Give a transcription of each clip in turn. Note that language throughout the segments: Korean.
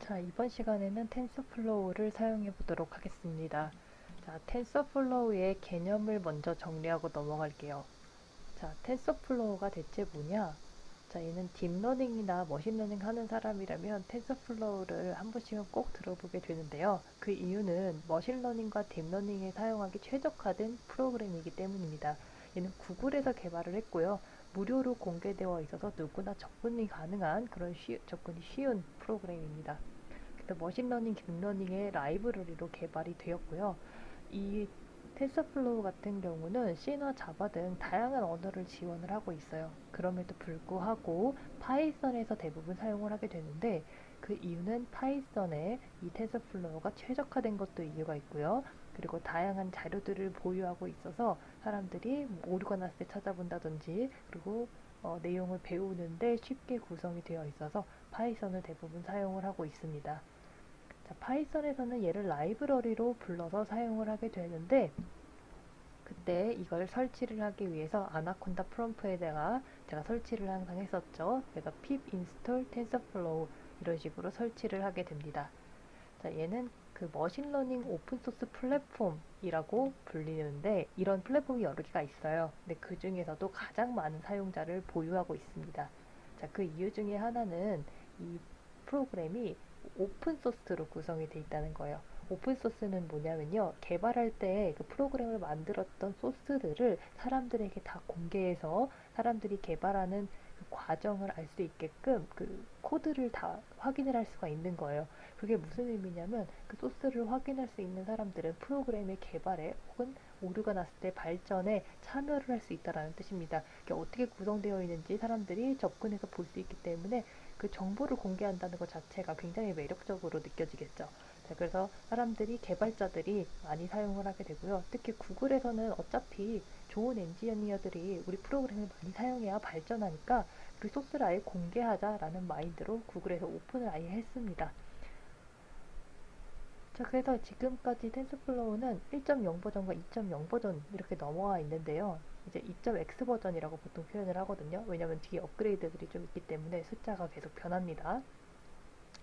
자, 이번 시간에는 텐서플로우를 사용해 보도록 하겠습니다. 자, 텐서플로우의 개념을 먼저 정리하고 넘어갈게요. 자, 텐서플로우가 대체 뭐냐? 자, 얘는 딥러닝이나 머신러닝 하는 사람이라면 텐서플로우를 한 번씩은 꼭 들어보게 되는데요. 그 이유는 머신러닝과 딥러닝에 사용하기 최적화된 프로그램이기 때문입니다. 얘는 구글에서 개발을 했고요. 무료로 공개되어 있어서 누구나 접근이 가능한 그런 접근이 쉬운 프로그램입니다. 머신러닝, 딥러닝의 라이브러리로 개발이 되었고요. 이 텐서플로우 같은 경우는 C나 자바 등 다양한 언어를 지원을 하고 있어요. 그럼에도 불구하고 파이썬에서 대부분 사용을 하게 되는데 그 이유는 파이썬에 이 텐서플로우가 최적화된 것도 이유가 있고요. 그리고 다양한 자료들을 보유하고 있어서 사람들이 오류가 났을 때 찾아본다든지 그리고 내용을 배우는데 쉽게 구성이 되어 있어서 파이썬을 대부분 사용을 하고 있습니다. 자, 파이썬에서는 얘를 라이브러리로 불러서 사용을 하게 되는데 그때 이걸 설치를 하기 위해서 아나콘다 프롬프에다가 제가 설치를 항상 했었죠. 그래서 pip install tensorflow 이런 식으로 설치를 하게 됩니다. 자, 얘는 그 머신러닝 오픈소스 플랫폼이라고 불리는데 이런 플랫폼이 여러 개가 있어요. 근데 그 중에서도 가장 많은 사용자를 보유하고 있습니다. 자, 그 이유 중에 하나는 이 프로그램이 오픈소스로 구성이 되어 있다는 거예요. 오픈소스는 뭐냐면요. 개발할 때 그 프로그램을 만들었던 소스들을 사람들에게 다 공개해서 사람들이 개발하는 그 과정을 알 수 있게끔 그 코드를 다 확인을 할 수가 있는 거예요. 그게 무슨 의미냐면 그 소스를 확인할 수 있는 사람들은 프로그램의 개발에 혹은 오류가 났을 때 발전에 참여를 할 수 있다는 뜻입니다. 이게 어떻게 구성되어 있는지 사람들이 접근해서 볼 수 있기 때문에 그 정보를 공개한다는 것 자체가 굉장히 매력적으로 느껴지겠죠. 자, 그래서 사람들이 개발자들이 많이 사용을 하게 되고요. 특히 구글에서는 어차피 좋은 엔지니어들이 우리 프로그램을 많이 사용해야 발전하니까 우리 소스를 아예 공개하자라는 마인드로 구글에서 오픈을 아예 했습니다. 자, 그래서 지금까지 텐서플로우는 1.0 버전과 2.0 버전 이렇게 넘어와 있는데요. 이제 2.x 버전이라고 보통 표현을 하거든요. 왜냐면 뒤에 업그레이드들이 좀 있기 때문에 숫자가 계속 변합니다.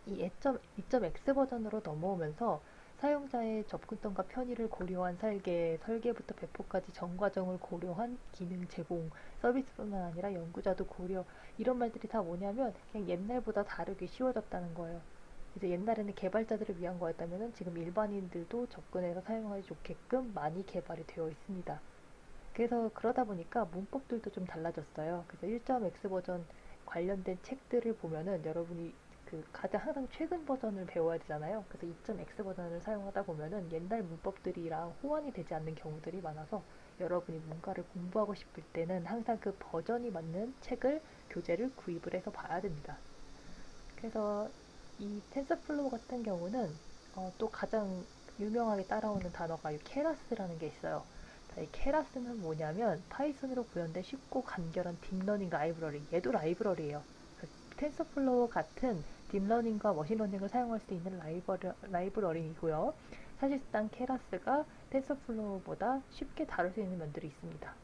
이 2.x 버전으로 넘어오면서 사용자의 접근성과 편의를 고려한 설계부터 배포까지 전 과정을 고려한 기능 제공, 서비스뿐만 아니라 연구자도 고려, 이런 말들이 다 뭐냐면 그냥 옛날보다 다르게 쉬워졌다는 거예요. 이제 옛날에는 개발자들을 위한 거였다면 지금 일반인들도 접근해서 사용하기 좋게끔 많이 개발이 되어 있습니다. 그래서 그러다 보니까 문법들도 좀 달라졌어요. 그래서 1.x 버전 관련된 책들을 보면은 여러분이 그 가장 항상 최근 버전을 배워야 되잖아요. 그래서 2.x 버전을 사용하다 보면은 옛날 문법들이랑 호환이 되지 않는 경우들이 많아서 여러분이 뭔가를 공부하고 싶을 때는 항상 그 버전이 맞는 책을 교재를 구입을 해서 봐야 됩니다. 그래서 이 텐서플로우 같은 경우는 또 가장 유명하게 따라오는 단어가 이 케라스라는 게 있어요. 자, 이 케라스는 뭐냐면 파이썬으로 구현된 쉽고 간결한 딥러닝 라이브러리. 얘도 라이브러리예요. 텐서플로우 같은 딥러닝과 머신러닝을 사용할 수 있는 라이브러리이고요. 사실상 케라스가 텐서플로우보다 쉽게 다룰 수 있는 면들이 있습니다.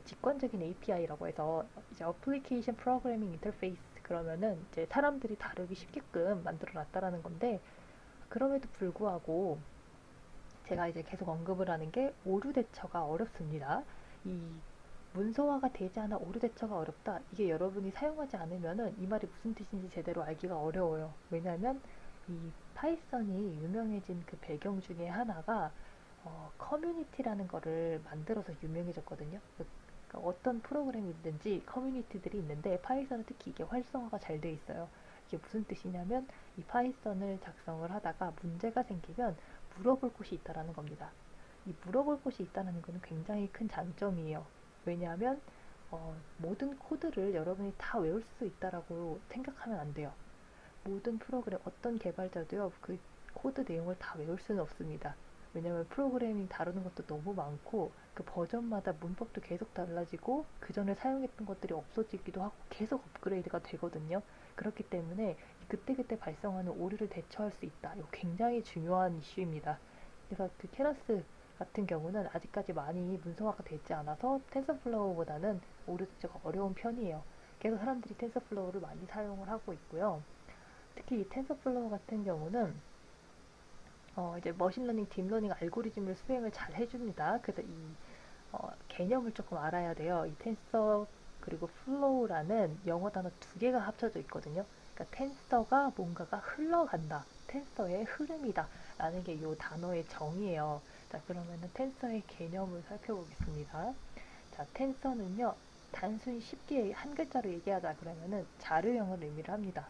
직관적인 API라고 해서 이제 Application Programming Interface 그러면은 이제 사람들이 다루기 쉽게끔 만들어 놨다라는 건데 그럼에도 불구하고 제가 이제 계속 언급을 하는 게 오류 대처가 어렵습니다. 이 문서화가 되지 않아 오류 대처가 어렵다. 이게 여러분이 사용하지 않으면은 이 말이 무슨 뜻인지 제대로 알기가 어려워요. 왜냐하면 이 파이썬이 유명해진 그 배경 중에 하나가 커뮤니티라는 거를 만들어서 유명해졌거든요. 그러니까 어떤 프로그램이 있든지 커뮤니티들이 있는데 파이썬은 특히 이게 활성화가 잘 돼 있어요. 이게 무슨 뜻이냐면 이 파이썬을 작성을 하다가 문제가 생기면 물어볼 곳이 있다라는 겁니다. 이 물어볼 곳이 있다는 것은 굉장히 큰 장점이에요. 왜냐하면 모든 코드를 여러분이 다 외울 수 있다라고 생각하면 안 돼요. 모든 프로그램 어떤 개발자도요 그 코드 내용을 다 외울 수는 없습니다. 왜냐하면 프로그래밍 다루는 것도 너무 많고 그 버전마다 문법도 계속 달라지고 그 전에 사용했던 것들이 없어지기도 하고 계속 업그레이드가 되거든요. 그렇기 때문에 그때그때 발생하는 오류를 대처할 수 있다. 이거 굉장히 중요한 이슈입니다. 그래서 그 케라스 같은 경우는 아직까지 많이 문서화가 되지 않아서 텐서플로우보다는 오류 대처가 어려운 편이에요. 그래서 사람들이 텐서플로우를 많이 사용을 하고 있고요. 특히 이 텐서플로우 같은 경우는 이제 머신러닝, 딥러닝 알고리즘을 수행을 잘 해줍니다. 그래서 이 개념을 조금 알아야 돼요. 이 텐서 그리고 플로우라는 영어 단어 두 개가 합쳐져 있거든요. 그러니까 텐서가 뭔가가 흘러간다. 텐서의 흐름이다. 라는 게 이 단어의 정의예요. 자, 그러면은 텐서의 개념을 살펴보겠습니다. 자, 텐서는요, 단순히 쉽게 한 글자로 얘기하자 그러면은 자료형을 의미를 합니다.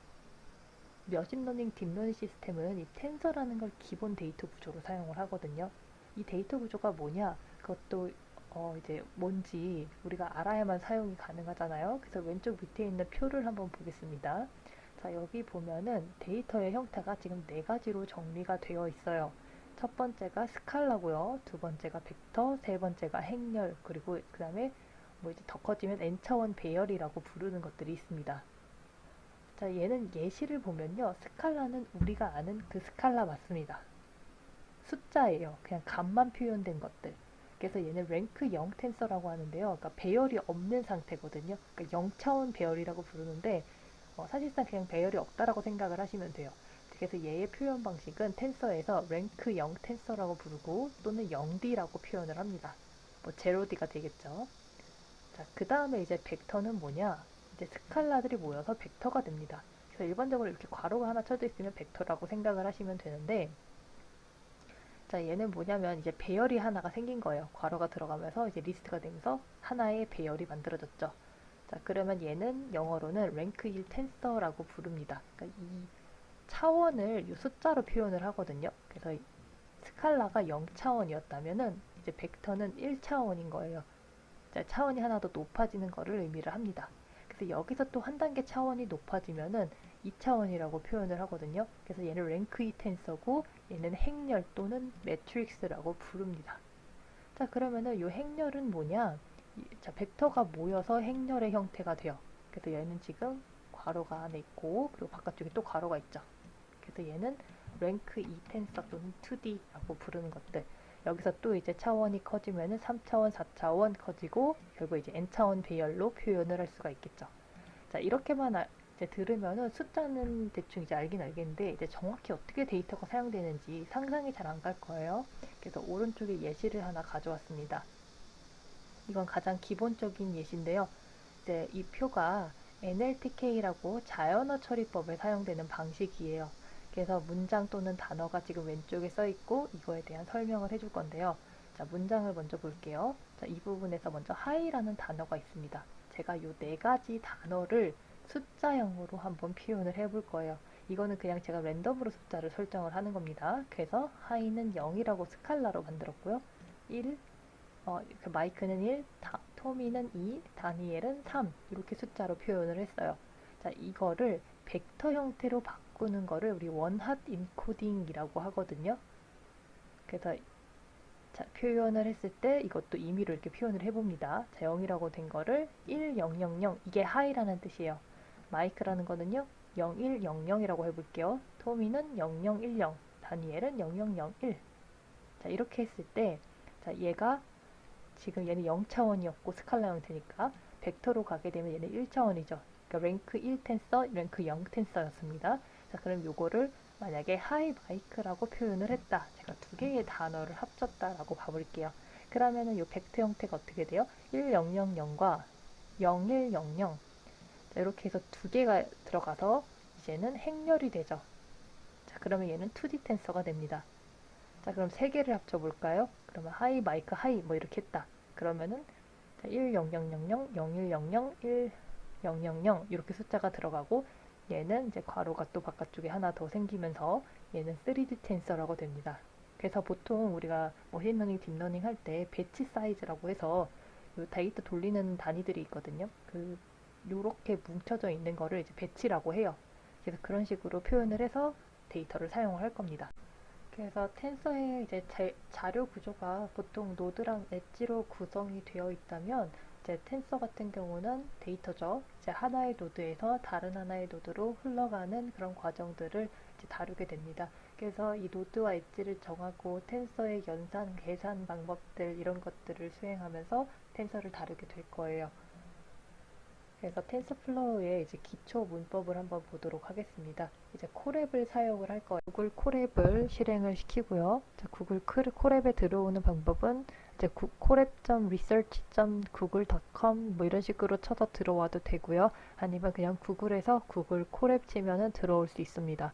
머신러닝 딥러닝 시스템은 이 텐서라는 걸 기본 데이터 구조로 사용을 하거든요. 이 데이터 구조가 뭐냐? 그것도 이제 뭔지 우리가 알아야만 사용이 가능하잖아요. 그래서 왼쪽 밑에 있는 표를 한번 보겠습니다. 자, 여기 보면은 데이터의 형태가 지금 네 가지로 정리가 되어 있어요. 첫 번째가 스칼라고요. 두 번째가 벡터, 세 번째가 행렬, 그리고 그 다음에 뭐 이제 더 커지면 n차원 배열이라고 부르는 것들이 있습니다. 자, 얘는 예시를 보면요. 스칼라는 우리가 아는 그 스칼라 맞습니다. 숫자예요. 그냥 값만 표현된 것들. 그래서 얘는 랭크 0 텐서라고 하는데요. 그러니까 배열이 없는 상태거든요. 그러니까 0차원 배열이라고 부르는데 사실상 그냥 배열이 없다라고 생각을 하시면 돼요. 그래서 얘의 표현 방식은 텐서에서 랭크 0 텐서라고 부르고 또는 0D라고 표현을 합니다. 뭐 0D가 되겠죠. 자, 그 다음에 이제 벡터는 뭐냐? 이제 스칼라들이 모여서 벡터가 됩니다. 그래서 일반적으로 이렇게 괄호가 하나 쳐져 있으면 벡터라고 생각을 하시면 되는데, 자, 얘는 뭐냐면 이제 배열이 하나가 생긴 거예요. 괄호가 들어가면서 이제 리스트가 되면서 하나의 배열이 만들어졌죠. 자, 그러면 얘는 영어로는 rank 1 텐서라고 부릅니다. 그러니까 이 차원을 이 숫자로 표현을 하거든요. 그래서 스칼라가 0차원이었다면은 이제 벡터는 1차원인 거예요. 차원이 하나 더 높아지는 것을 의미를 합니다. 그래서 여기서 또 한 단계 차원이 높아지면은 2차원이라고 표현을 하거든요. 그래서 얘는 랭크 2 텐서고 얘는 행렬 또는 매트릭스라고 부릅니다. 자, 그러면은 이 행렬은 뭐냐? 자, 벡터가 모여서 행렬의 형태가 돼요. 그래서 얘는 지금 괄호가 안에 있고 그리고 바깥쪽에 또 괄호가 있죠. 그래서 얘는 랭크 2 텐서 또는 2D라고 부르는 것들. 여기서 또 이제 차원이 커지면은 3차원, 4차원 커지고 결국 이제 n차원 배열로 표현을 할 수가 있겠죠. 자, 이렇게만 이제 들으면은 숫자는 대충 이제 알긴 알겠는데 이제 정확히 어떻게 데이터가 사용되는지 상상이 잘 안 갈 거예요. 그래서 오른쪽에 예시를 하나 가져왔습니다. 이건 가장 기본적인 예시인데요. 이제 이 표가 NLTK라고 자연어 처리법에 사용되는 방식이에요. 그래서 문장 또는 단어가 지금 왼쪽에 써 있고 이거에 대한 설명을 해줄 건데요. 자, 문장을 먼저 볼게요. 자, 이 부분에서 먼저 hi라는 단어가 있습니다. 제가 이 네 가지 단어를 숫자형으로 한번 표현을 해볼 거예요. 이거는 그냥 제가 랜덤으로 숫자를 설정을 하는 겁니다. 그래서 hi는 0이라고 스칼라로 만들었고요. 1, 그 마이크는 1, 토미는 2, 다니엘은 3 이렇게 숫자로 표현을 했어요. 자, 이거를 벡터 형태로 바꾸는 거를 우리 원핫 인코딩이라고 하거든요. 그래서 자, 표현을 했을 때 이것도 임의로 이렇게 표현을 해봅니다. 자, 0이라고 된 거를 1000 이게 하이라는 뜻이에요. 마이크라는 거는요 0100이라고 해볼게요. 토미는 0010, 다니엘은 0001. 자, 이렇게 했을 때 자, 얘가 지금 얘는 0차원이었고 스칼라 형태니까 벡터로 가게 되면 얘는 1차원이죠. 그러니까 랭크 1 텐서, 랭크 0 텐서였습니다. 자, 그럼 요거를 만약에 하이 마이크라고 표현을 했다. 제가 두 개의 단어를 합쳤다라고 봐볼게요. 그러면은 요 벡터 형태가 어떻게 돼요? 1000과 0100 이렇게 해서 두 개가 들어가서 이제는 행렬이 되죠. 자, 그러면 얘는 2D 텐서가 됩니다. 자, 그럼 세 개를 합쳐볼까요? 그러면 하이, 마이크, 하이 뭐 이렇게 했다. 그러면은 1000, 0100, 1000 이렇게 숫자가 들어가고 얘는 이제 괄호가 또 바깥쪽에 하나 더 생기면서 얘는 3D 텐서라고 됩니다. 그래서 보통 우리가 머신러닝, 딥러닝 할 때 배치 사이즈라고 해서 요 데이터 돌리는 단위들이 있거든요. 그 요렇게 뭉쳐져 있는 거를 이제 배치라고 해요. 그래서 그런 식으로 표현을 해서 데이터를 사용을 할 겁니다. 그래서 텐서의 이제 자료 구조가 보통 노드랑 엣지로 구성이 되어 있다면 이제 텐서 같은 경우는 데이터죠. 이제 하나의 노드에서 다른 하나의 노드로 흘러가는 그런 과정들을 이제 다루게 됩니다. 그래서 이 노드와 엣지를 정하고 텐서의 연산, 계산 방법들 이런 것들을 수행하면서 텐서를 다루게 될 거예요. 그래서 텐서플로우의 이제 기초 문법을 한번 보도록 하겠습니다. 이제 콜앱을 사용을 할 거예요. 구글 콜앱을 실행을 시키고요. 자, 구글 콜앱에 들어오는 방법은 이제 콜앱.research.google.com 뭐 이런 식으로 쳐서 들어와도 되고요. 아니면 그냥 구글에서 구글 콜앱 치면은 들어올 수 있습니다.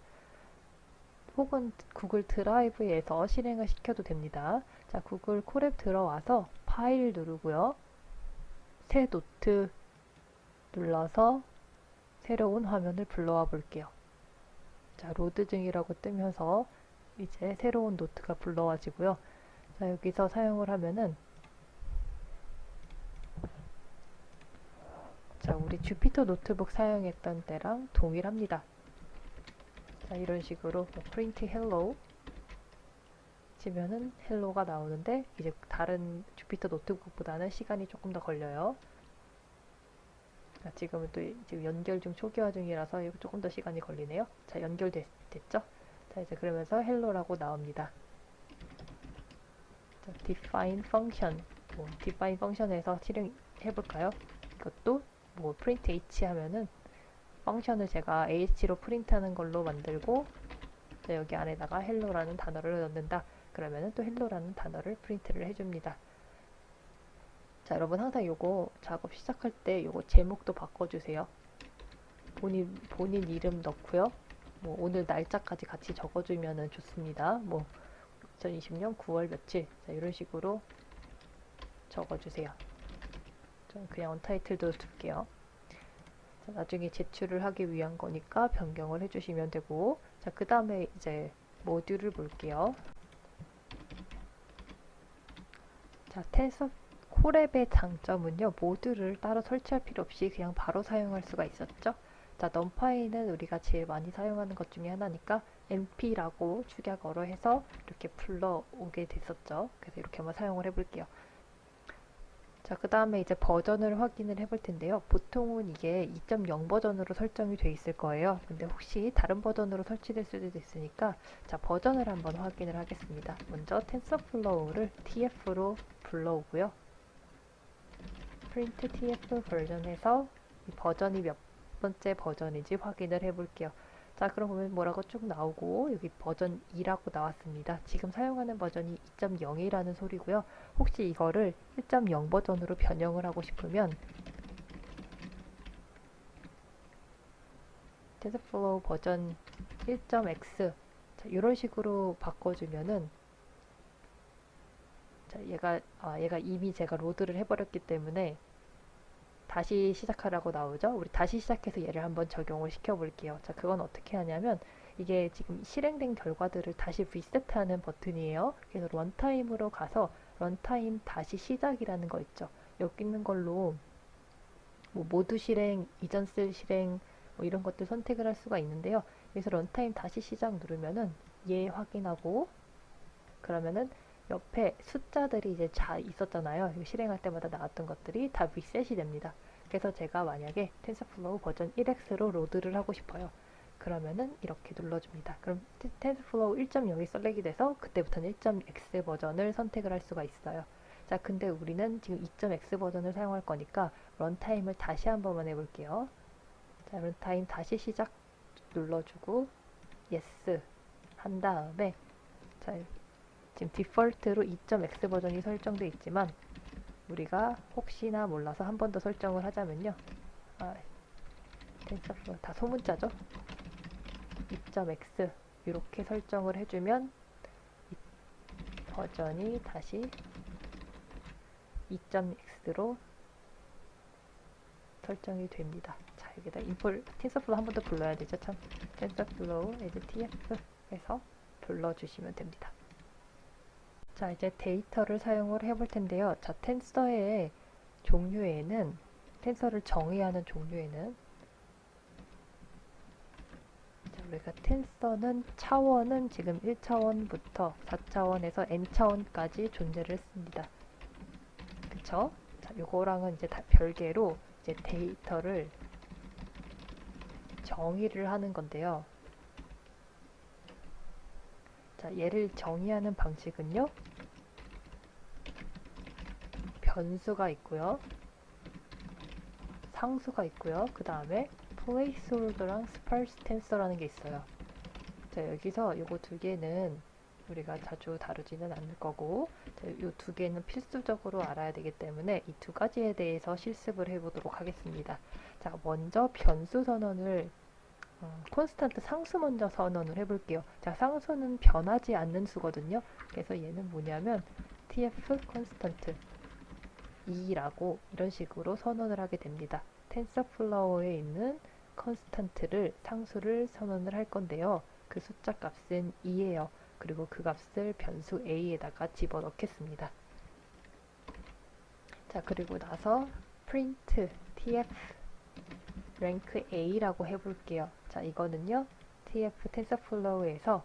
혹은 구글 드라이브에서 실행을 시켜도 됩니다. 자, 구글 콜앱 들어와서 파일 누르고요. 새 노트 눌러서 새로운 화면을 불러와 볼게요. 자, 로드 중이라고 뜨면서 이제 새로운 노트가 불러와지고요. 자, 여기서 사용을 하면은 자, 우리 주피터 노트북 사용했던 때랑 동일합니다. 자, 이런 식으로 print hello 치면은 헬로가 나오는데 이제 다른 주피터 노트북보다는 시간이 조금 더 걸려요. 자, 지금은 또 지금 연결 중 초기화 중이라서 이거 조금 더 시간이 걸리네요. 자, 연결됐죠? 자, 이제 그러면서 헬로라고 나옵니다. 자, define function define function에서 실행해 볼까요? 이것도 뭐 print h 하면은 펑션을 제가 h로 프린트하는 걸로 만들고 자, 여기 안에다가 hello라는 단어를 넣는다. 그러면은 또 hello라는 단어를 프린트를 해줍니다. 자, 여러분 항상 요거 작업 시작할 때 요거 제목도 바꿔주세요. 본인 이름 넣고요. 뭐 오늘 날짜까지 같이 적어주면은 좋습니다. 뭐 2020년 9월 며칠 자, 이런 식으로 적어주세요. 좀 그냥 언타이틀도 둘게요. 자, 나중에 제출을 하기 위한 거니까 변경을 해주시면 되고 자, 그 다음에 이제 모듈을 볼게요. 자, 콜앱의 장점은요, 모듈을 따로 설치할 필요 없이 그냥 바로 사용할 수가 있었죠. 자, numpy는 우리가 제일 많이 사용하는 것 중에 하나니까 np라고 축약어로 해서 이렇게 불러오게 됐었죠. 그래서 이렇게 한번 사용을 해볼게요. 자, 그 다음에 이제 버전을 확인을 해볼 텐데요. 보통은 이게 2.0 버전으로 설정이 돼 있을 거예요. 근데 혹시 다른 버전으로 설치될 수도 있으니까 자, 버전을 한번 확인을 하겠습니다. 먼저 TensorFlow를 tf로 불러오고요. print tf 버전에서 이 버전이 몇 번째 버전인지 확인을 해볼게요. 자, 그럼 보면 뭐라고 쭉 나오고 여기 버전 2라고 나왔습니다. 지금 사용하는 버전이 2.0이라는 소리고요. 혹시 이거를 1.0 버전으로 변형을 하고 싶으면 TensorFlow 버전 1.x 이런 식으로 바꿔주면은 자, 얘가 이미 제가 로드를 해버렸기 때문에 다시 시작하라고 나오죠. 우리 다시 시작해서 얘를 한번 적용을 시켜 볼게요. 자, 그건 어떻게 하냐면 이게 지금 실행된 결과들을 다시 리셋하는 버튼이에요. 그래서 런타임으로 가서 런타임 다시 시작이라는 거 있죠. 여기 있는 걸로 뭐 모두 실행, 이전 쓸 실행 뭐 이런 것들 선택을 할 수가 있는데요. 그래서 런타임 다시 시작 누르면은 얘 확인하고 그러면은 옆에 숫자들이 이제 있었잖아요. 실행할 때마다 나왔던 것들이 다 리셋이 됩니다. 그래서 제가 만약에 TensorFlow 버전 1x로 로드를 하고 싶어요. 그러면은 이렇게 눌러줍니다. 그럼 TensorFlow 1.0이 셀렉이 돼서 그때부터는 1.x 버전을 선택을 할 수가 있어요. 자, 근데 우리는 지금 2.x 버전을 사용할 거니까 런타임을 다시 한 번만 해볼게요. 자, 런타임 다시 시작 눌러주고 yes 한 다음에 자, 지금 디폴트로 2.x 버전이 설정되어 있지만 우리가 혹시나 몰라서 한 번 더 설정을 하자면요. 텐서플로우 다 소문자죠. 2.x 이렇게 설정을 해주면 버전이 다시 2.x로 설정이 됩니다. 자, 여기다 텐서플로우 한 번 더 불러야 되죠. 참 텐서플로우 tf 해서 불러주시면 됩니다. 자, 이제 데이터를 사용을 해볼 텐데요. 자, 텐서의 종류에는 텐서를 정의하는 종류에는 자, 우리가 텐서는 차원은 지금 1차원부터 4차원에서 n차원까지 존재를 했습니다. 그쵸? 자, 요거랑은 이제 다 별개로 이제 데이터를 정의를 하는 건데요. 자, 얘를 정의하는 방식은요. 변수가 있고요. 상수가 있고요. 그 다음에 placeholder랑 sparse tensor라는 게 있어요. 자, 여기서 요거 두 개는 우리가 자주 다루지는 않을 거고, 요 두 개는 필수적으로 알아야 되기 때문에 이 두 가지에 대해서 실습을 해보도록 하겠습니다. 자, 먼저 변수 선언을 콘스탄트 상수 먼저 선언을 해볼게요. 자, 상수는 변하지 않는 수거든요. 그래서 얘는 뭐냐면 tf 콘스탄트 2라고 이런 식으로 선언을 하게 됩니다. 텐서플로어에 있는 콘스탄트를 상수를 선언을 할 건데요. 그 숫자 값은 2예요. 그리고 그 값을 변수 a에다가 집어넣겠습니다. 자, 그리고 나서 print tf rank a라고 해볼게요. 자, 이거는요 tf 텐서플로우에서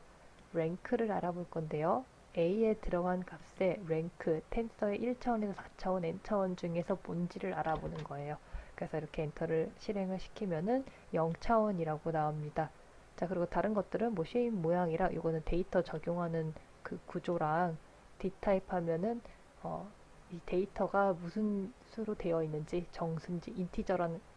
랭크를 알아볼 건데요. a에 들어간 값의 랭크, 텐서의 1차원에서 4차원, n차원 중에서 뭔지를 알아보는 거예요. 그래서 이렇게 엔터를 실행을 시키면은 0차원이라고 나옵니다. 자, 그리고 다른 것들은 뭐 쉐입 모양이라 이거는 데이터 적용하는 그 구조랑 d타입 하면은 이 데이터가 무슨 수로 되어 있는지, 정수인지,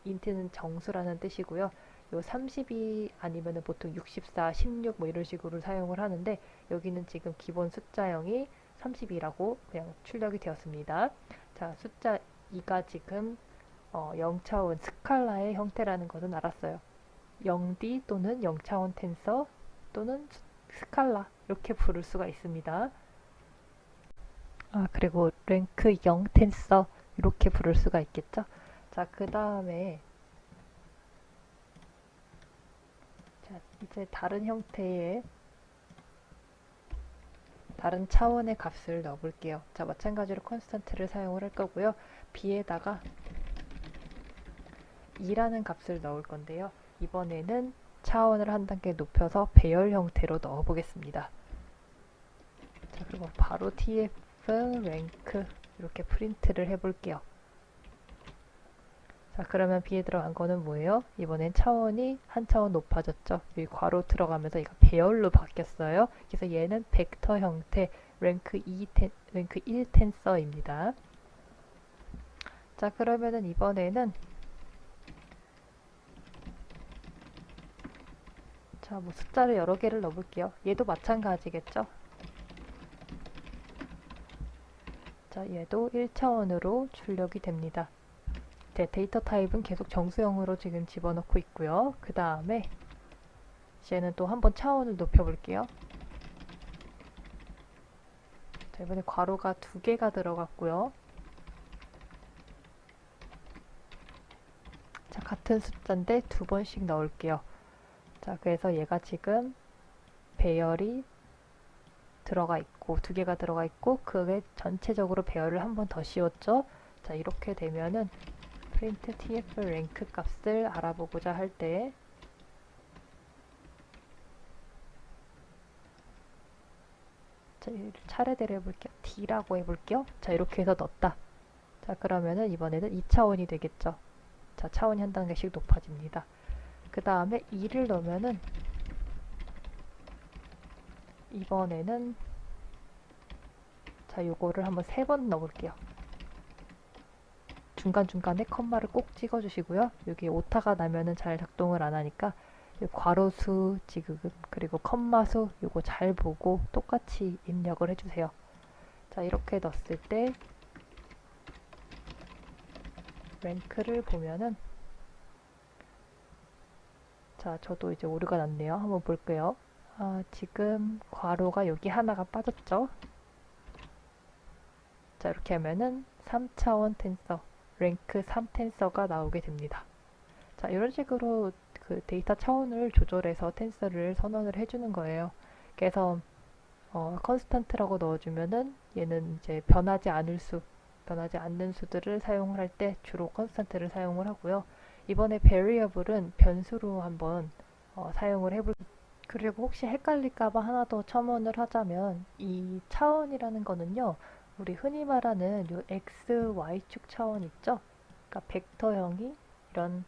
인트는 정수라는 뜻이고요. 요 30이 아니면은 보통 64, 16 뭐 이런 식으로 사용을 하는데 여기는 지금 기본 숫자형이 30이라고 그냥 출력이 되었습니다. 자, 숫자 2가 지금 0차원 스칼라의 형태라는 것은 알았어요. 0D 또는 0차원 텐서 또는 스칼라 이렇게 부를 수가 있습니다. 그리고 랭크 0 텐서 이렇게 부를 수가 있겠죠. 자, 그 다음에 이제 다른 형태의 다른 차원의 값을 넣어볼게요. 자, 마찬가지로 콘스탄트를 사용을 할 거고요. b에다가 2라는 값을 넣을 건데요. 이번에는 차원을 한 단계 높여서 배열 형태로 넣어보겠습니다. 자, 그리고 바로 tf rank 이렇게 프린트를 해볼게요. 자, 그러면 b에 들어간 거는 뭐예요? 이번엔 차원이 한 차원 높아졌죠. 여기 괄호 들어가면서 얘가 배열로 바뀌었어요. 그래서 얘는 벡터 형태 랭크 1 텐서입니다. 자, 그러면은 이번에는 자, 뭐 숫자를 여러 개를 넣어볼게요. 얘도 마찬가지겠죠. 자, 얘도 1차원으로 출력이 됩니다. 데이터 타입은 계속 정수형으로 지금 집어넣고 있고요. 그 다음에 얘는 또 한번 차원을 높여볼게요. 자, 이번에 괄호가 2개가 들어갔고요. 자, 같은 숫자인데 2번씩 넣을게요. 자, 그래서 얘가 지금 배열이 들어가 있고 2개가 들어가 있고 그게 전체적으로 배열을 한 번 더 씌웠죠. 자, 이렇게 되면은 print tf rank 값을 알아보고자 할 때 자, 차례대로 해볼게요. d라고 해볼게요. 자, 이렇게 해서 넣었다. 자, 그러면은 이번에는 2차원이 되겠죠. 자, 차원이 한 단계씩 높아집니다. 그 다음에 2를 넣으면은 이번에는 자, 요거를 한번 3번 넣어볼게요. 중간중간에 컴마를 꼭 찍어주시고요. 여기 오타가 나면은 잘 작동을 안 하니까 괄호수 지금 그리고 컴마수 요거 잘 보고 똑같이 입력을 해주세요. 자, 이렇게 넣었을 때 랭크를 보면은 자, 저도 이제 오류가 났네요. 한번 볼게요. 지금 괄호가 여기 하나가 빠졌죠. 자, 이렇게 하면은 3차원 텐서 랭크 3 텐서가 나오게 됩니다. 자, 이런 식으로 그 데이터 차원을 조절해서 텐서를 선언을 해주는 거예요. 그래서 컨스탄트라고 넣어주면은 얘는 이제 변하지 않는 수들을 사용을 할 때 주로 컨스탄트를 사용을 하고요. 이번에 variable은 변수로 한번 사용을 해볼게요. 그리고 혹시 헷갈릴까봐 하나 더 첨언을 하자면 이 차원이라는 거는요. 우리 흔히 말하는 요 x, y축 차원 있죠? 그러니까 벡터형이 이런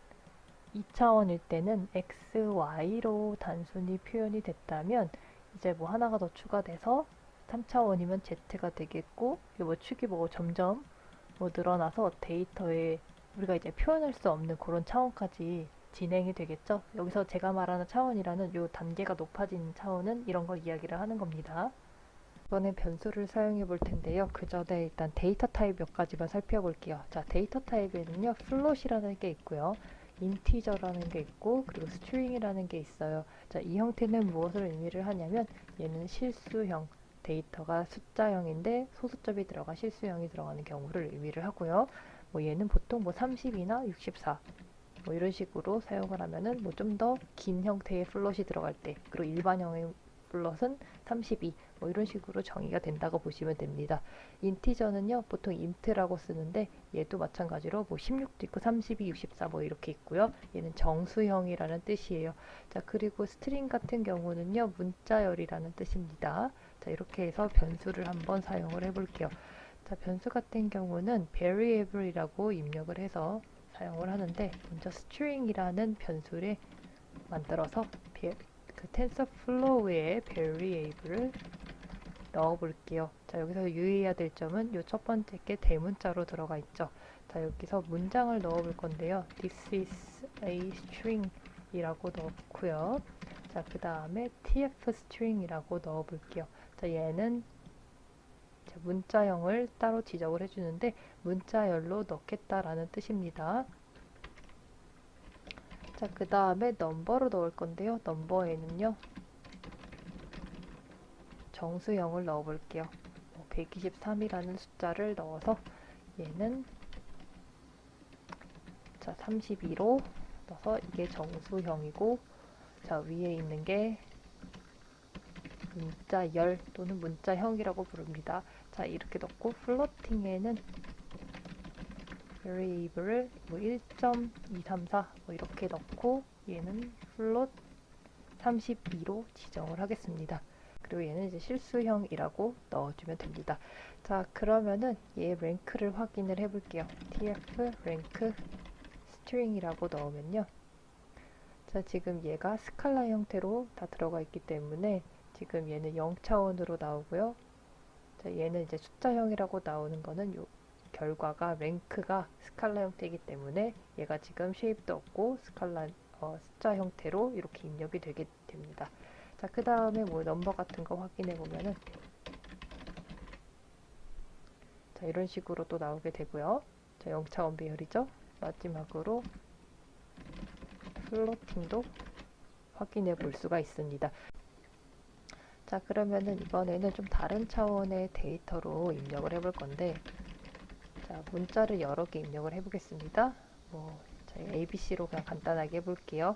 2차원일 때는 x, y로 단순히 표현이 됐다면 이제 뭐 하나가 더 추가돼서 3차원이면 z가 되겠고 뭐 축이 뭐 점점 뭐 늘어나서 데이터의 우리가 이제 표현할 수 없는 그런 차원까지 진행이 되겠죠. 여기서 제가 말하는 차원이라는 요 단계가 높아진 차원은 이런 걸 이야기를 하는 겁니다. 이번엔 변수를 사용해 볼 텐데요. 그 전에 일단 데이터 타입 몇 가지만 살펴볼게요. 자, 데이터 타입에는요, 플롯이라는 게 있고요. 인티저라는 게 있고, 그리고 스트링이라는 게 있어요. 자, 이 형태는 무엇을 의미를 하냐면, 얘는 실수형, 데이터가 숫자형인데 소수점이 들어가 실수형이 들어가는 경우를 의미를 하고요. 뭐 얘는 보통 뭐 30이나 64, 뭐 이런 식으로 사용을 하면은 뭐 좀 더 긴 형태의 플롯이 들어갈 때, 그리고 일반형의 플롯은 32, 뭐 이런 식으로 정의가 된다고 보시면 됩니다. 인티저는요, 보통 int라고 쓰는데 얘도 마찬가지로 뭐 16도 있고 32, 64 뭐 이렇게 있고요. 얘는 정수형이라는 뜻이에요. 자, 그리고 스트링 같은 경우는요, 문자열이라는 뜻입니다. 자, 이렇게 해서 변수를 한번 사용을 해볼게요. 자, 변수 같은 경우는 variable이라고 입력을 해서 사용을 하는데, 먼저 string이라는 변수를 만들어서 그 TensorFlow에 variable을 넣어 볼게요. 자, 여기서 유의해야 될 점은 이 첫 번째 게 대문자로 들어가 있죠. 자, 여기서 문장을 넣어 볼 건데요. This is a string 이라고 넣고요. 자, 그 다음에 tfstring 이라고 넣어 볼게요. 자, 얘는 문자형을 따로 지적을 해주는데 문자열로 넣겠다라는 뜻입니다. 자, 그 다음에 넘버로 넣을 건데요. 넘버에는요, 정수형을 넣어 볼게요. 123이라는 숫자를 넣어서 얘는 자 32로 넣어서 이게 정수형이고, 자 위에 있는 게 문자열 또는 문자형이라고 부릅니다. 자, 이렇게 넣고 플로팅에는 variable을 뭐 1.234 뭐 이렇게 넣고 얘는 플롯 32로 지정을 하겠습니다. 그리고 얘는 이제 실수형이라고 넣어주면 됩니다. 자, 그러면은 얘 랭크를 확인을 해볼게요. tf 랭크 string이라고 넣으면요. 자, 지금 얘가 스칼라 형태로 다 들어가 있기 때문에 지금 얘는 0차원으로 나오고요. 자, 얘는 이제 숫자형이라고 나오는 거는 요 결과가 랭크가 스칼라 형태이기 때문에 얘가 지금 쉐입도 없고 스칼라 숫자 형태로 이렇게 입력이 되게 됩니다. 자, 그 다음에 뭐 넘버 같은 거 확인해 보면은 자, 이런 식으로 또 나오게 되고요. 자, 0차원 배열이죠. 마지막으로 플로팅도 확인해 볼 수가 있습니다. 자, 그러면은 이번에는 좀 다른 차원의 데이터로 입력을 해볼 건데, 자, 문자를 여러 개 입력을 해보겠습니다. 뭐 저희 ABC로 그냥 간단하게 해볼게요.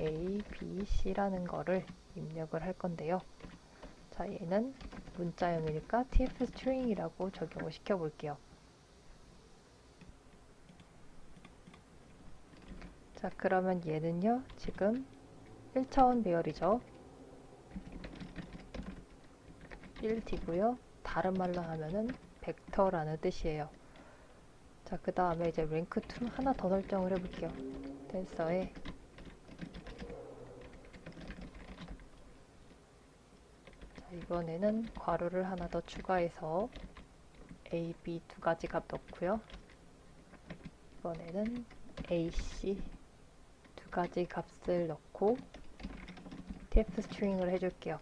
A, B, C라는 거를 입력을 할 건데요. 자, 얘는 문자형이니까 tf string이라고 적용을 시켜볼게요. 자, 그러면 얘는요, 지금 1차원 배열이죠. 1D고요. 다른 말로 하면은 벡터라는 뜻이에요. 자, 그 다음에 이제 rank2 하나 더 설정을 해볼게요. 텐서에 자, 이번에는 괄호를 하나 더 추가해서 A, B 두 가지 값 넣고요. 이번에는 AC 두 가지 값을 넣고 tf string을 해줄게요.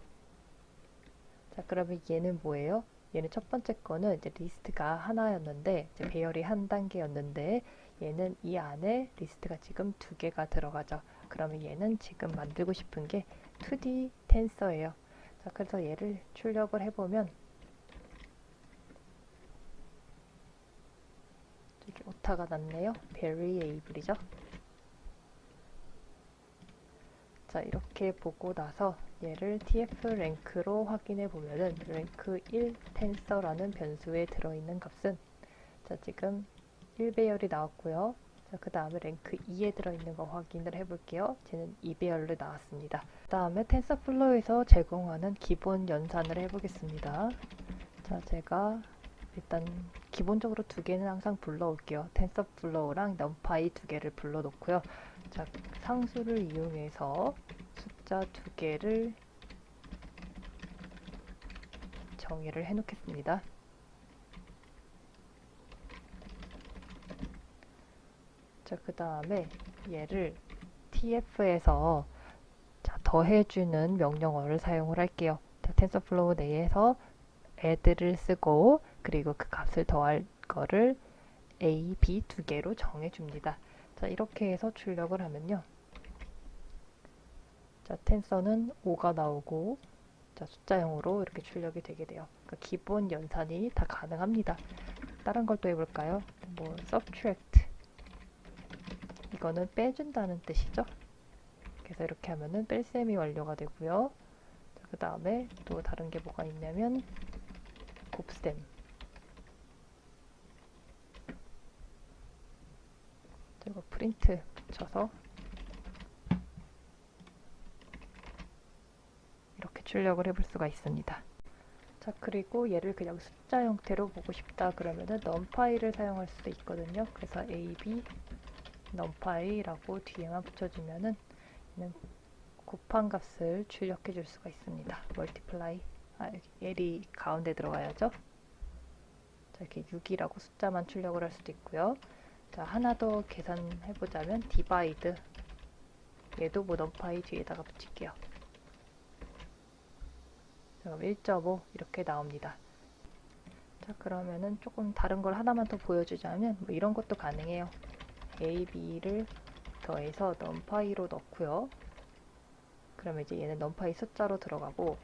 자, 그러면 얘는 뭐예요? 얘는 첫 번째 거는 이제 리스트가 하나였는데 이제 배열이 한 단계였는데 얘는 이 안에 리스트가 지금 두 개가 들어가죠. 그러면 얘는 지금 만들고 싶은 게 2D 텐서예요. 자, 그래서 얘를 출력을 해보면 이렇게 오타가 났네요. variable이죠. 자, 이렇게 보고 나서 얘를 tf 랭크로 확인해 보면은 랭크 1 텐서라는 변수에 들어있는 값은 자, 지금 1배열이 나왔고요. 자, 그 다음에 랭크 2에 들어있는 거 확인을 해볼게요. 쟤는 2배열로 나왔습니다. 그 다음에 텐서플로우에서 제공하는 기본 연산을 해보겠습니다. 자, 제가 일단 기본적으로 두 개는 항상 불러올게요. 텐서플로우랑 numpy 두 개를 불러놓고요. 자, 상수를 이용해서 숫자 두 개를 정의를 해놓겠습니다. 자, 그 다음에 얘를 tf에서 더해주는 명령어를 사용을 할게요. 자, 텐서플로우 내에서 add를 쓰고 그리고 그 값을 더할 거를 a, b 두 개로 정해줍니다. 자, 이렇게 해서 출력을 하면요. 자, 텐서는 5가 나오고 자, 숫자형으로 이렇게 출력이 되게 돼요. 그러니까 기본 연산이 다 가능합니다. 다른 걸 또 해볼까요? 뭐 subtract 이거는 빼준다는 뜻이죠. 그래서 이렇게 하면은 뺄셈이 완료가 되고요. 그 다음에 또 다른 게 뭐가 있냐면 곱셈. 이거 프린트 붙여서 이렇게 출력을 해볼 수가 있습니다. 자, 그리고 얘를 그냥 숫자 형태로 보고 싶다 그러면은 numpy를 사용할 수도 있거든요. 그래서 ab numpy라고 뒤에만 붙여주면은 얘는 곱한 값을 출력해 줄 수가 있습니다. multiply L이 가운데 들어가야죠. 자, 이렇게 6이라고 숫자만 출력을 할 수도 있고요. 자, 하나 더 계산해 보자면 divide 얘도 뭐 numpy 뒤에다가 붙일게요. 그럼 1.5 이렇게 나옵니다. 자, 그러면은 조금 다른 걸 하나만 더 보여주자면 뭐 이런 것도 가능해요. a, b를 더해서 numpy로 넣고요. 그러면 이제 얘는 numpy 숫자로 들어가고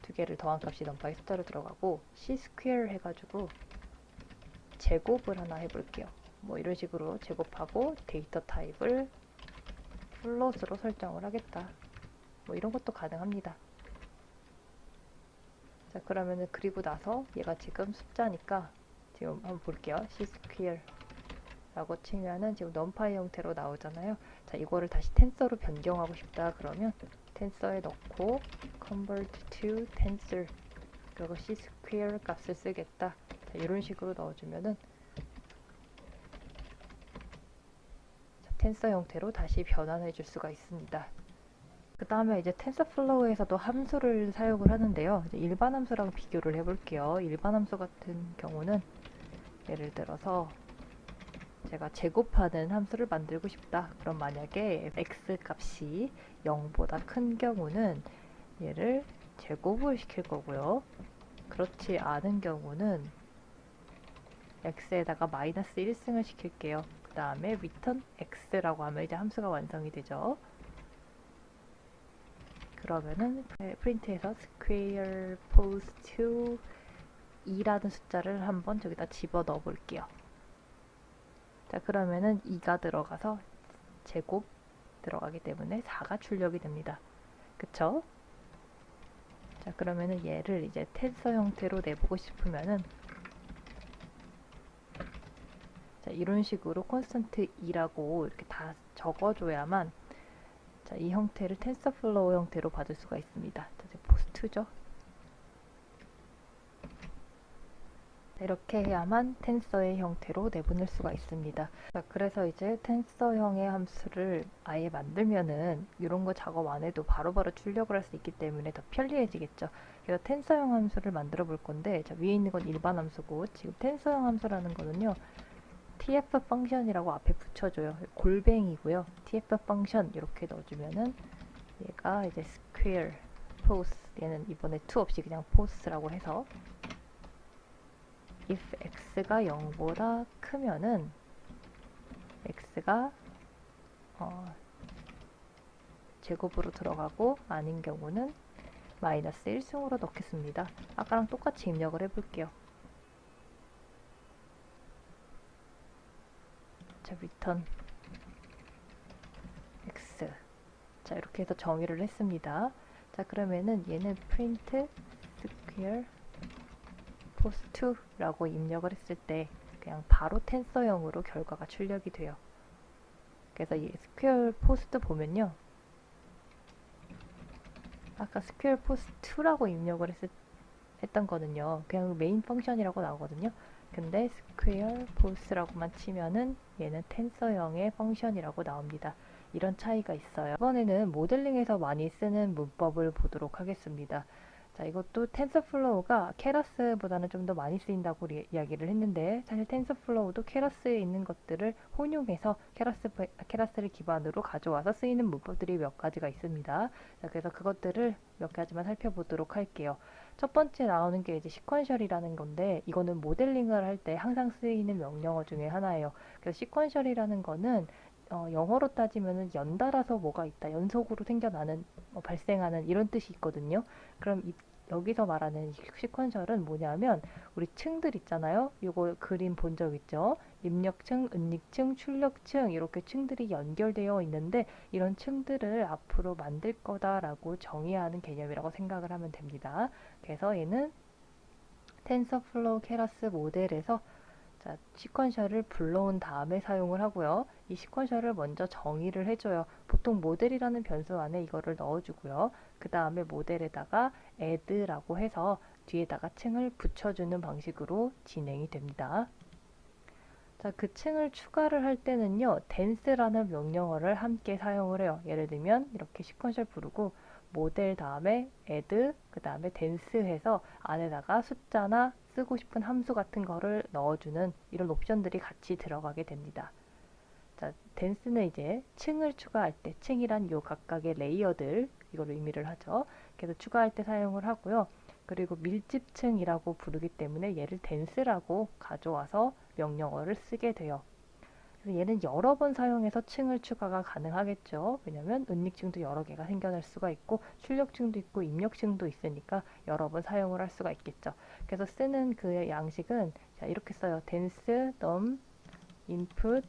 두 개를 더한 값이 numpy 숫자로 들어가고 c 스퀘어 해가지고 제곱을 하나 해볼게요. 뭐 이런 식으로 제곱하고 데이터 타입을 플롯으로 설정을 하겠다. 뭐 이런 것도 가능합니다. 자, 그러면은 그리고 나서 얘가 지금 숫자니까 지금 한번 볼게요. c 스퀘어 라고 치면은 지금 numpy 형태로 나오잖아요. 자, 이거를 다시 텐서로 변경하고 싶다 그러면 텐서에 넣고 convert to tensor 그리고 c 스퀘어 값을 쓰겠다. 자, 이런 식으로 넣어주면은 자, 텐서 형태로 다시 변환해 줄 수가 있습니다. 그 다음에 이제 텐서플로우에서도 함수를 사용을 하는데요. 이제 일반 함수랑 비교를 해볼게요. 일반 함수 같은 경우는 예를 들어서 제가 제곱하는 함수를 만들고 싶다. 그럼 만약에 x 값이 0보다 큰 경우는 얘를 제곱을 시킬 거고요. 그렇지 않은 경우는 x에다가 마이너스 1승을 시킬게요. 그 다음에 return x라고 하면 이제 함수가 완성이 되죠. 그러면은 프린트에서 square pose to 2라는 숫자를 한번 저기다 집어 넣어 볼게요. 자, 그러면은 2가 들어가서 제곱 들어가기 때문에 4가 출력이 됩니다. 그쵸? 자, 그러면은 얘를 이제 텐서 형태로 내보고 싶으면은 자, 이런 식으로 콘스턴트 2라고 이렇게 다 적어줘야만 자, 이 형태를 텐서플로우 형태로 받을 수가 있습니다. 자, 이제 포스트죠. 이렇게 해야만 텐서의 형태로 내보낼 수가 있습니다. 자, 그래서 이제 텐서형의 함수를 아예 만들면은 이런 거 작업 안 해도 바로바로 출력을 할 수 있기 때문에 더 편리해지겠죠. 그래서 텐서형 함수를 만들어 볼 건데 자, 위에 있는 건 일반 함수고 지금 텐서형 함수라는 거는요. tf 펑션이라고 앞에 붙여줘요. 골뱅이고요. tf 펑션 이렇게 넣어주면은 얘가 이제 square pose 얘는 이번에 to 없이 그냥 pose라고 해서 if x가 0보다 크면은 x가 제곱으로 들어가고 아닌 경우는 마이너스 1승으로 넣겠습니다. 아까랑 똑같이 입력을 해볼게요. 자, return x 자, 이렇게 해서 정의를 했습니다. 자, 그러면은 얘는 print square post2라고 입력을 했을 때 그냥 바로 텐서형으로 결과가 출력이 돼요. 그래서 이 square post 보면요. 아까 square post2라고 입력을 했던 거는요. 그냥 메인 펑션이라고 나오거든요. 근데 square post라고만 치면은 얘는 텐서형의 펑션이라고 나옵니다. 이런 차이가 있어요. 이번에는 모델링에서 많이 쓰는 문법을 보도록 하겠습니다. 자, 이것도 텐서플로우가 케라스보다는 좀 더 많이 쓰인다고 이야기를 했는데 사실 텐서플로우도 케라스에 있는 것들을 혼용해서 케라스를 기반으로 가져와서 쓰이는 문법들이 몇 가지가 있습니다. 자, 그래서 그것들을 몇 가지만 살펴보도록 할게요. 첫 번째 나오는 게 이제 시퀀셜이라는 건데 이거는 모델링을 할 때 항상 쓰이는 명령어 중에 하나예요. 그래서 시퀀셜이라는 거는 영어로 따지면은 연달아서 뭐가 있다, 연속으로 생겨나는, 발생하는 이런 뜻이 있거든요. 그럼 여기서 말하는 시퀀셜은 뭐냐면 우리 층들 있잖아요. 요거 그림 본 적 있죠? 입력층, 은닉층, 출력층 이렇게 층들이 연결되어 있는데 이런 층들을 앞으로 만들 거다라고 정의하는 개념이라고 생각을 하면 됩니다. 그래서 얘는 텐서플로우 케라스 모델에서 자, 시퀀셜을 불러온 다음에 사용을 하고요. 이 시퀀셜을 먼저 정의를 해줘요. 보통 모델이라는 변수 안에 이거를 넣어주고요. 그 다음에 모델에다가 add라고 해서 뒤에다가 층을 붙여주는 방식으로 진행이 됩니다. 자, 그 층을 추가를 할 때는요, dense라는 명령어를 함께 사용을 해요. 예를 들면 이렇게 시퀀셜 부르고 모델 다음에 add 그 다음에 dense 해서 안에다가 숫자나 쓰고 싶은 함수 같은 거를 넣어주는 이런 옵션들이 같이 들어가게 됩니다. 자, dense는 이제 층을 추가할 때 층이란 요 각각의 레이어들 이걸 의미를 하죠. 그래서 추가할 때 사용을 하고요. 그리고 밀집층이라고 부르기 때문에 얘를 dense라고 가져와서 명령어를 쓰게 돼요. 그래서 얘는 여러 번 사용해서 층을 추가가 가능하겠죠. 왜냐면 은닉층도 여러 개가 생겨날 수가 있고 출력층도 있고 입력층도 있으니까 여러 번 사용을 할 수가 있겠죠. 그래서 쓰는 그 양식은 자, 이렇게 써요. dense num input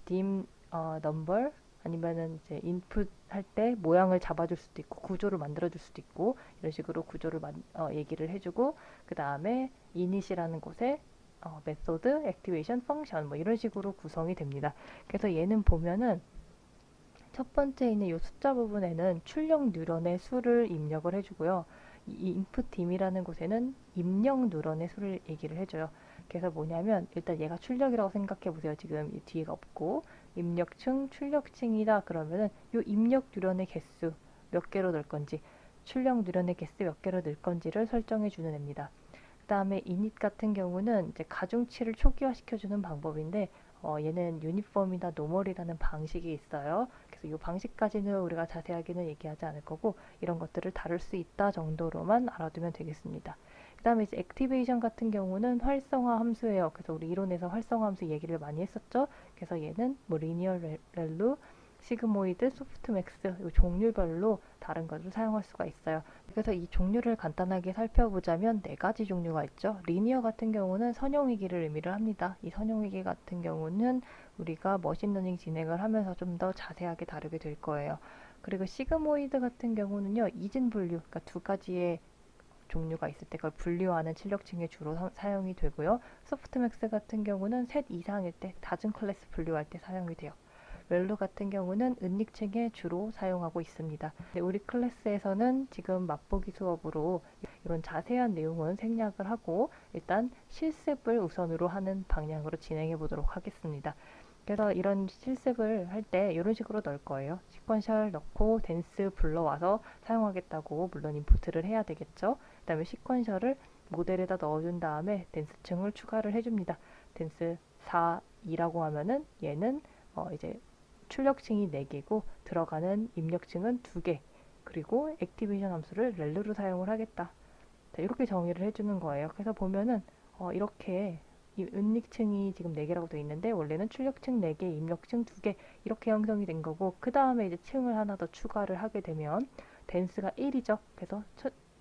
dim number 아니면은 이제 인풋 할 때 모양을 잡아줄 수도 있고 구조를 만들어줄 수도 있고 이런 식으로 구조를 얘기를 해주고 그 다음에 init이라는 곳에 메소드, 액티베이션, 펑션 뭐 이런 식으로 구성이 됩니다. 그래서 얘는 보면은 첫 번째 있는 이 숫자 부분에는 출력 뉴런의 수를 입력을 해주고요. 이 input dim이라는 곳에는 입력 뉴런의 수를 얘기를 해줘요. 그래서 뭐냐면 일단 얘가 출력이라고 생각해 보세요. 지금 이 뒤에가 없고 입력층, 출력층이다 그러면은 이 입력 뉴런의 개수 몇 개로 넣을 건지 출력 뉴런의 개수 몇 개로 넣을 건지를 설정해 주는 애입니다. 그 다음에 init 같은 경우는 이제 가중치를 초기화시켜주는 방법인데 얘는 유니폼이나 노멀이라는 방식이 있어요. 그래서 이 방식까지는 우리가 자세하게는 얘기하지 않을 거고 이런 것들을 다룰 수 있다 정도로만 알아두면 되겠습니다. 그 다음에 이제 액티베이션 같은 경우는 활성화 함수예요. 그래서 우리 이론에서 활성화 함수 얘기를 많이 했었죠. 그래서 얘는 뭐 리니어 렐루, 시그모이드, 소프트맥스 이 종류별로 다른 것을 사용할 수가 있어요. 그래서 이 종류를 간단하게 살펴보자면 네 가지 종류가 있죠. 리니어 같은 경우는 선형위기를 의미를 합니다. 이 선형위기 같은 경우는 우리가 머신러닝 진행을 하면서 좀 더 자세하게 다루게 될 거예요. 그리고 시그모이드 같은 경우는요, 이진 분류, 그러니까 두 가지의 종류가 있을 때 그걸 분류하는 출력층에 주로 사용이 되고요. 소프트맥스 같은 경우는 셋 이상일 때 다중 클래스 분류할 때 사용이 돼요. 렐로 같은 경우는 은닉층에 주로 사용하고 있습니다. 우리 클래스에서는 지금 맛보기 수업으로 이런 자세한 내용은 생략을 하고 일단 실습을 우선으로 하는 방향으로 진행해 보도록 하겠습니다. 그래서 이런 실습을 할 때 이런 식으로 넣을 거예요. 시퀀셜 넣고 댄스 불러와서 사용하겠다고 물론 임포트를 해야 되겠죠. 그 다음에 시퀀셜을 모델에다 넣어준 다음에 댄스층을 추가를 해줍니다. 댄스 4, 2라고 하면은 얘는 이제 출력층이 4개고 들어가는 입력층은 2개 그리고 액티베이션 함수를 렐루로 사용을 하겠다. 자, 이렇게 정의를 해주는 거예요. 그래서 보면은 이렇게 이 은닉층이 지금 4개라고 되어 있는데 원래는 출력층 4개, 입력층 2개 이렇게 형성이 된 거고 그 다음에 이제 층을 하나 더 추가를 하게 되면 댄스가 1이죠. 그래서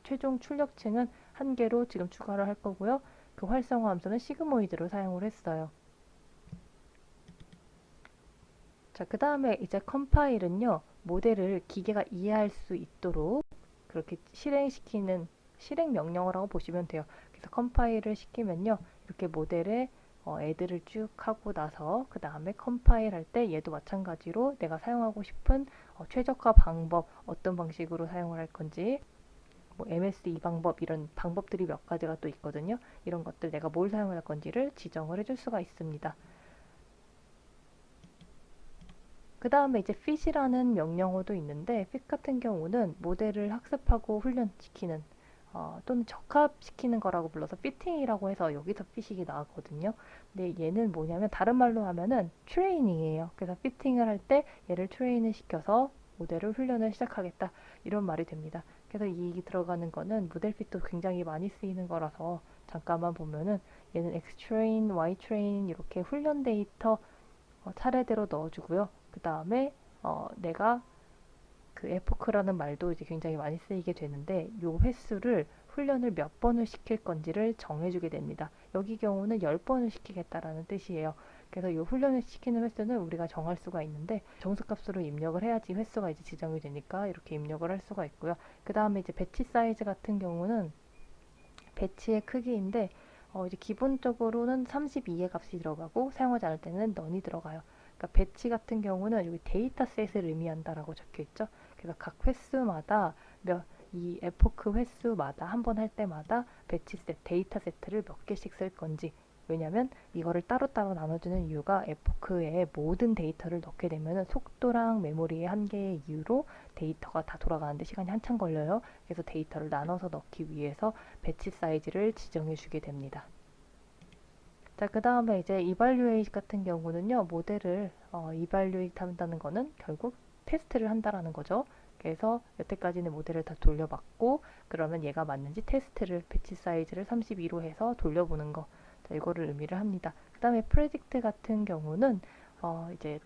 최종 출력층은 1개로 지금 추가를 할 거고요. 그 활성화 함수는 시그모이드로 사용을 했어요. 자, 그 다음에 이제 컴파일은요, 모델을 기계가 이해할 수 있도록 그렇게 실행시키는 실행 명령어라고 보시면 돼요. 그래서 컴파일을 시키면요, 이렇게 모델에 애들을 쭉 하고 나서 그 다음에 컴파일 할 때 얘도 마찬가지로 내가 사용하고 싶은 최적화 방법, 어떤 방식으로 사용을 할 건지 뭐 MS2 방법 이런 방법들이 몇 가지가 또 있거든요. 이런 것들 내가 뭘 사용할 건지를 지정을 해줄 수가 있습니다. 그 다음에 이제 fit이라는 명령어도 있는데 fit 같은 경우는 모델을 학습하고 훈련시키는 또는 적합시키는 거라고 불러서 피팅이라고 해서 여기서 피식이 나왔거든요. 근데 얘는 뭐냐면 다른 말로 하면은 트레이닝이에요. 그래서 피팅을 할 때 얘를 트레인을 시켜서 모델을 훈련을 시작하겠다 이런 말이 됩니다. 그래서 이 들어가는 거는 모델 핏도 굉장히 많이 쓰이는 거라서 잠깐만 보면은 얘는 X 트레인, Y 트레인 이렇게 훈련 데이터 차례대로 넣어주고요. 그 다음에 내가 그 에포크라는 말도 이제 굉장히 많이 쓰이게 되는데 요 횟수를 훈련을 몇 번을 시킬 건지를 정해주게 됩니다. 여기 경우는 10번을 시키겠다라는 뜻이에요. 그래서 이 훈련을 시키는 횟수는 우리가 정할 수가 있는데 정수값으로 입력을 해야지 횟수가 이제 지정이 되니까 이렇게 입력을 할 수가 있고요. 그 다음에 이제 배치 사이즈 같은 경우는 배치의 크기인데 이제 기본적으로는 32의 값이 들어가고 사용하지 않을 때는 넌이 들어가요. 그러니까 배치 같은 경우는 여기 데이터셋을 의미한다라고 적혀 있죠. 그래서 각 횟수마다 이 에포크 횟수마다 한 번 할 때마다 배치셋, 데이터세트를 몇 개씩 쓸 건지 왜냐면 이거를 따로따로 나눠주는 이유가 에포크에 모든 데이터를 넣게 되면 속도랑 메모리의 한계의 이유로 데이터가 다 돌아가는데 시간이 한참 걸려요. 그래서 데이터를 나눠서 넣기 위해서 배치 사이즈를 지정해 주게 됩니다. 자, 그 다음에 이제 evaluate 같은 경우는요, 모델을 evaluate 한다는 거는 결국 테스트를 한다라는 거죠. 그래서 여태까지는 모델을 다 돌려봤고, 그러면 얘가 맞는지 테스트를, 배치 사이즈를 32로 해서 돌려보는 거. 자, 이거를 의미를 합니다. 그 다음에 predict 같은 경우는, 이제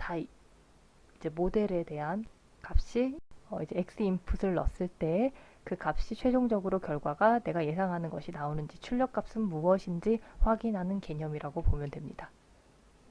모델에 대한 값이, 이제 x 인풋을 넣었을 때 그 값이 최종적으로 결과가 내가 예상하는 것이 나오는지 출력값은 무엇인지 확인하는 개념이라고 보면 됩니다.